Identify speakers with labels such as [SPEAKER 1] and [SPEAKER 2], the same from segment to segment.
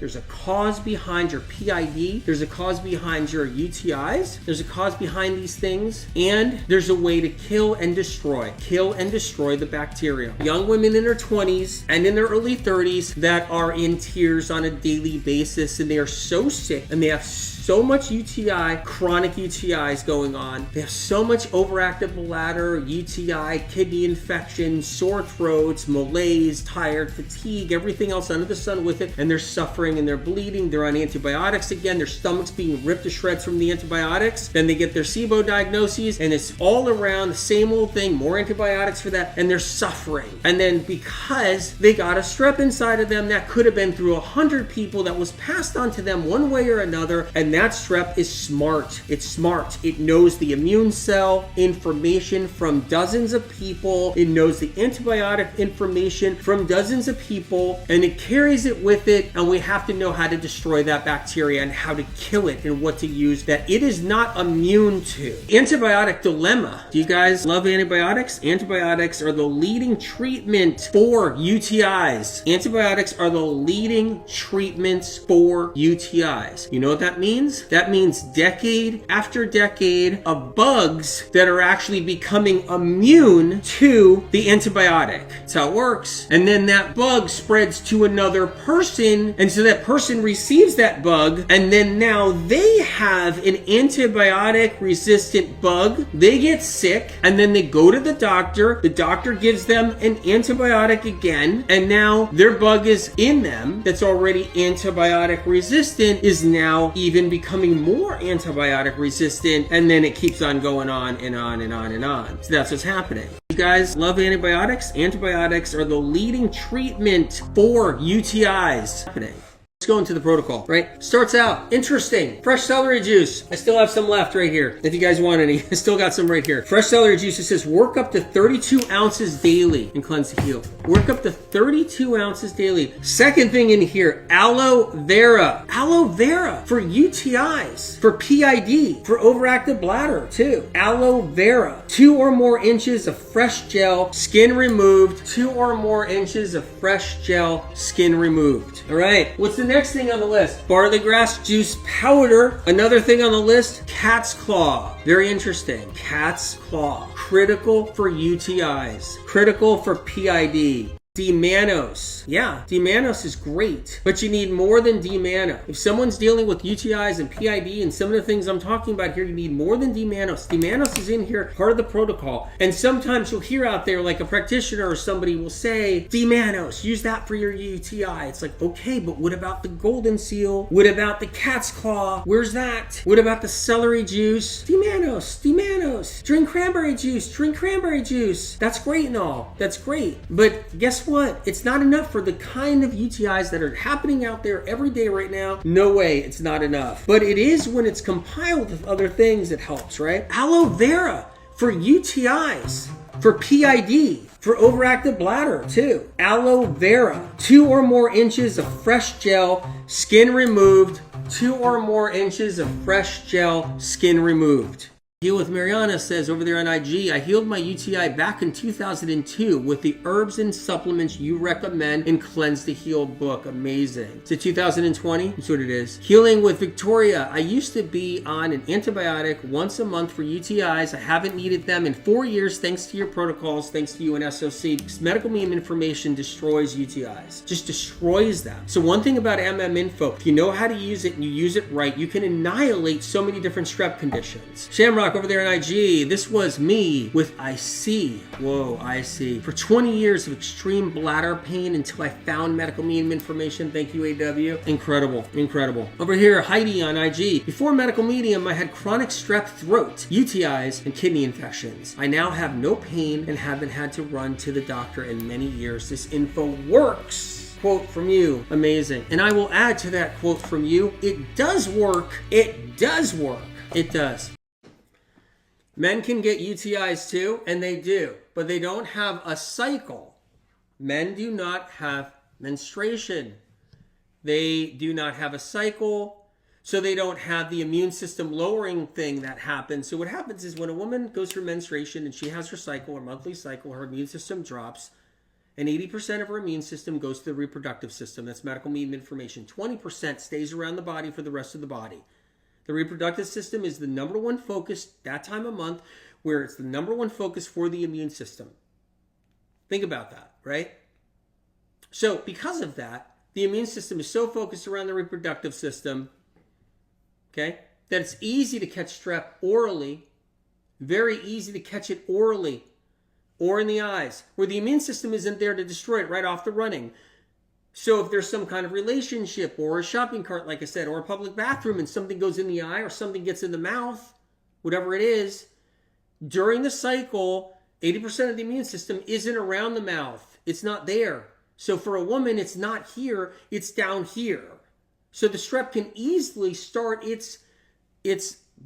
[SPEAKER 1] There's a cause behind your PID. There's a cause behind your UTIs. There's a cause behind these things. And there's a way to kill and destroy the bacteria. Young women in their 20s and in their early 30s that are in tears on a daily basis, and they are so sick and they have so much UTI, chronic UTIs going on. They have so much overactive bladder, UTI, kidney infection, sore throats, malaise, tired, fatigue, everything else under the sun with it. And they're suffering and they're bleeding. They're on antibiotics again. Their stomach's being ripped to shreds from the antibiotics. Then they get their SIBO diagnoses, and it's all around the same old thing, more antibiotics for that, and they're suffering. And then because they got a strep inside of them that could have been through 100 people that was passed on to them one way or another, and that strep is smart. It's smart. It knows the immune cell information from dozens of people. It knows the antibiotic information from dozens of people, and it carries it with it, and we have to know how to destroy that bacteria and how to kill it and what to use that it is not immune to. Antibiotic dilemma. Do you guys love antibiotics? Antibiotics are the leading treatment for UTIs. Antibiotics are the leading treatments for UTIs. You know what that means? That means decade after decade of bugs that are actually becoming immune to the antibiotic. That's how it works. And then that bug spreads to another person, and so that person receives that bug, and then now they have an antibiotic resistant bug. They get sick, and then they go to the doctor. The doctor gives them an antibiotic again, and now their bug is in them that's already antibiotic resistant is now even becoming more antibiotic resistant, and then it keeps on going on and on and on and on. So that's what's happening. You guys love antibiotics? Antibiotics are the leading treatment for UTIs. Let's go into the protocol, right? Starts out, interesting. Fresh celery juice. I still have some left right here. If you guys want any, I still got some right here. Fresh celery juice, it says work up to 32 ounces daily and cleanse to heal. Work up to 32 ounces daily. Second thing in here, aloe vera. Aloe vera for UTIs, for PID, for overactive bladder too. Aloe vera. 2 or more inches of fresh gel, skin removed. 2 or more inches of fresh gel, skin removed. All right, what's the next thing on the list? Barley grass juice powder. Another thing on the list, cat's claw. Very interesting. Cat's claw. Critical for UTIs. Critical for PID. D-Mannose. Yeah, D-Mannose is great, but you need more than D-Mannose. If someone's dealing with UTIs and PID and some of the things I'm talking about here, you need more than D-Mannose. D-Mannose is in here, part of the protocol. And sometimes you'll hear out there, like a practitioner or somebody will say, D-Mannose, use that for your UTI. It's like, okay, but what about the golden seal? What about the cat's claw? Where's that? What about the celery juice? D-Mannose, D-Mannose. Drink cranberry juice, drink cranberry juice. That's great and all. That's great. But guess what? It's not enough for the kind of UTIs that are happening out there every day right now. No way, it's not enough. But it is when it's compiled with other things it helps, right? Aloe vera for UTIs, for PID, for overactive bladder too. Aloe vera. 2 or more inches of fresh gel, skin removed. 2 or more inches of fresh gel, skin removed. Heal with Mariana says over there on IG, I healed my UTI back in 2002 with the herbs and supplements you recommend in Cleanse to Heal book. Amazing. Is it 2020? That's what it is. Healing with Victoria. I used to be on an antibiotic once a month for UTIs. I haven't needed them in 4 years thanks to your protocols, thanks to you and SOC. Because medical meme information destroys UTIs. Just destroys them. So one thing about MM Info, if you know how to use it and you use it right, you can annihilate so many different strep conditions. Shamrock over there on IG, this was me with IC. Whoa, IC. For 20 years of extreme bladder pain until I found medical meme information. Thank you, AW. Incredible, incredible. Over here, Heidi on IG. Before medical medium, I had chronic strep throat, UTIs, and kidney infections. I now have no pain and haven't had to run to the doctor in many years. This info works. Quote from you. Amazing. And I will add to that quote from you, it does work. It does work. It does. Men can get UTIs too, and they do, but they don't have a cycle. Men do not have menstruation. They do not have a cycle, so they don't have the immune system lowering thing that happens. So what happens is when a woman goes through menstruation and she has her cycle, her monthly cycle, her immune system drops, and 80% of our immune system goes to the reproductive system. That's medical meme information. 20% stays around the body for the rest of the body. The reproductive system is the number one focus that time of month, where it's the number one focus for the immune system. Think about that, right? So because of that, the immune system is so focused around the reproductive system, okay, that it's easy to catch strep orally, very easy to catch it orally or in the eyes, where the immune system isn't there to destroy it right off the running. So if there's some kind of relationship or a shopping cart, like I said, or a public bathroom and something goes in the eye or something gets in the mouth, whatever it is, during the cycle, 80% of the immune system isn't around the mouth. It's not there. So for a woman, it's not here, it's down here. So the strep can easily start its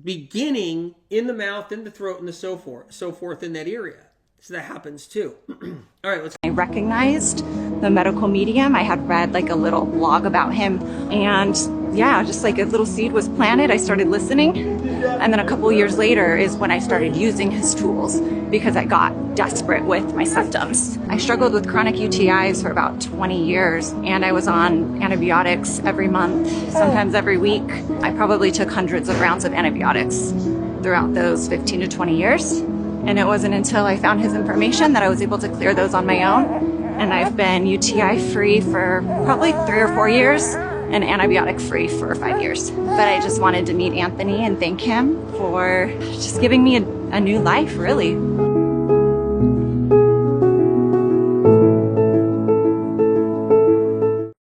[SPEAKER 1] beginning in the mouth, in the throat, and so forth in that area. So that happens too. All right, let's.
[SPEAKER 2] I recognized the medical medium. I had read like a little blog about him, and yeah, just like a little seed was planted. I started listening, and then a couple of years later is when I started using his tools because I got desperate with my symptoms. I struggled with chronic UTIs for about 20 years, and I was on antibiotics every month, sometimes every week. I probably took hundreds of rounds of antibiotics throughout those 15 to 20 years. And it wasn't until I found his information that I was able to clear those on my own. And I've been UTI free for probably 3 or 4 years and antibiotic free for 5 years. But I just wanted to meet Anthony and thank him for just giving me a new life, really.